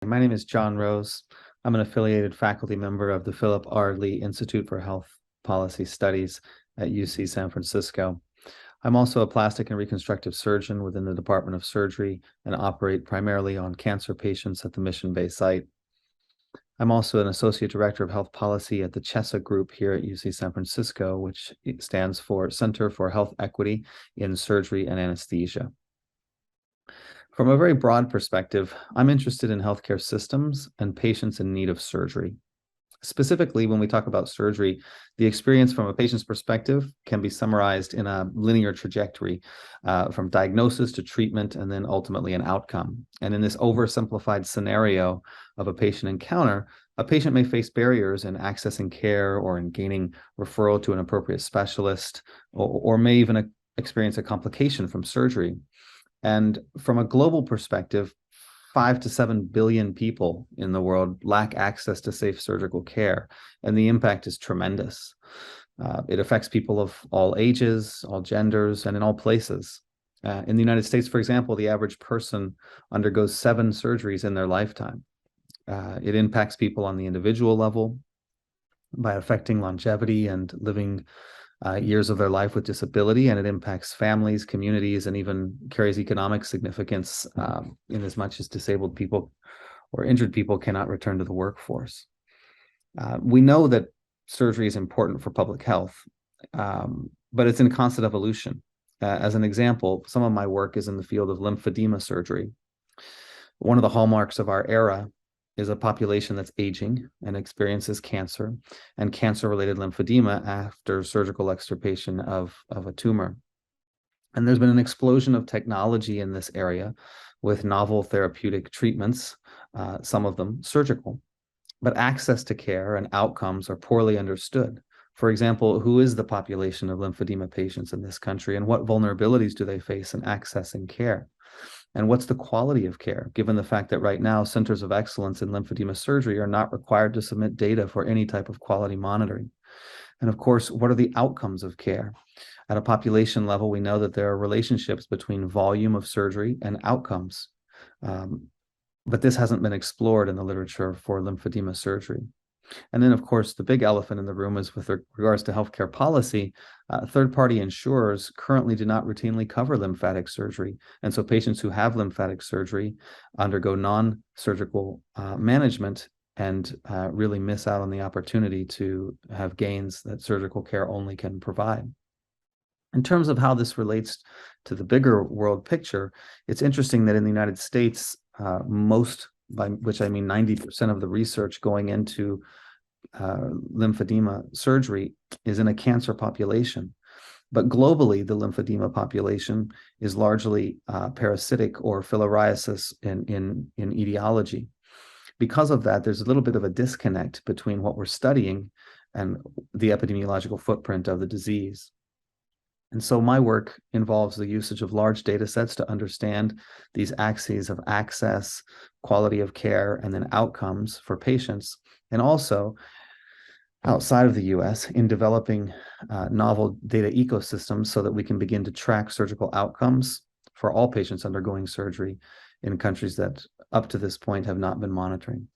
my name is John Rose. I'm an affiliated faculty member of the Philip R. Lee Institute for Health Policy Studies at UC San Francisco. I'm also a plastic and reconstructive surgeon within the Department of Surgery and operate primarily on cancer patients at the Mission Bay site. I'm also an associate director of health policy at the CHESA group here at UC San Francisco, which stands for Center for Health Equity in Surgery and Anesthesia. From a very broad perspective, I'm interested in healthcare systems and patients in need of surgery. Specifically, when we talk about surgery, the experience from a patient's perspective can be summarized in a linear trajectory from diagnosis to treatment and then ultimately an outcome. And in this oversimplified scenario of a patient encounter, a patient may face barriers in accessing care or in gaining referral to an appropriate specialist, or may even experience a complication from surgery. And from a global perspective, 5 to 7 billion people in the world lack access to safe surgical care, and the impact is tremendous. It affects people of all ages, all genders, and in all places. In the United States, for example, the average person undergoes 7 surgeries in their lifetime. It impacts people on the individual level by affecting longevity and living years of their life with disability, and it impacts families, communities, and even carries economic significance in as much as disabled people or injured people cannot return to the workforce. We know that surgery is important for public health, but it's in constant evolution. As an example, some of my work is in the field of lymphedema surgery. One of the hallmarks of our era is a population that's aging and experiences cancer and cancer-related lymphedema after surgical extirpation of a tumor. And there's been an explosion of technology in this area with novel therapeutic treatments, some of them surgical, but access to care and outcomes are poorly understood. For example, who is the population of lymphedema patients in this country, and what vulnerabilities do they face in accessing care? And what's the quality of care, given the fact that right now centers of excellence in lymphedema surgery are not required to submit data for any type of quality monitoring? And of course, what are the outcomes of care? At a population level, we know that there are relationships between volume of surgery and outcomes, but this hasn't been explored in the literature for lymphedema surgery. And then, of course, the big elephant in the room is with regards to healthcare policy. Third-party insurers currently do not routinely cover lymphatic surgery. And so patients who have lymphatic surgery undergo non-surgical management and really miss out on the opportunity to have gains that surgical care only can provide. In terms of how this relates to the bigger world picture, it's interesting that in the United States, by which I mean 90% of the research going into lymphedema surgery is in a cancer population. But globally, the lymphedema population is largely parasitic or filariasis in etiology. Because of that, there's a little bit of a disconnect between what we're studying and the epidemiological footprint of the disease. And so my work involves the usage of large data sets to understand these axes of access, quality of care, and then outcomes for patients, and also outside of the US in developing novel data ecosystems so that we can begin to track surgical outcomes for all patients undergoing surgery in countries that up to this point have not been monitoring.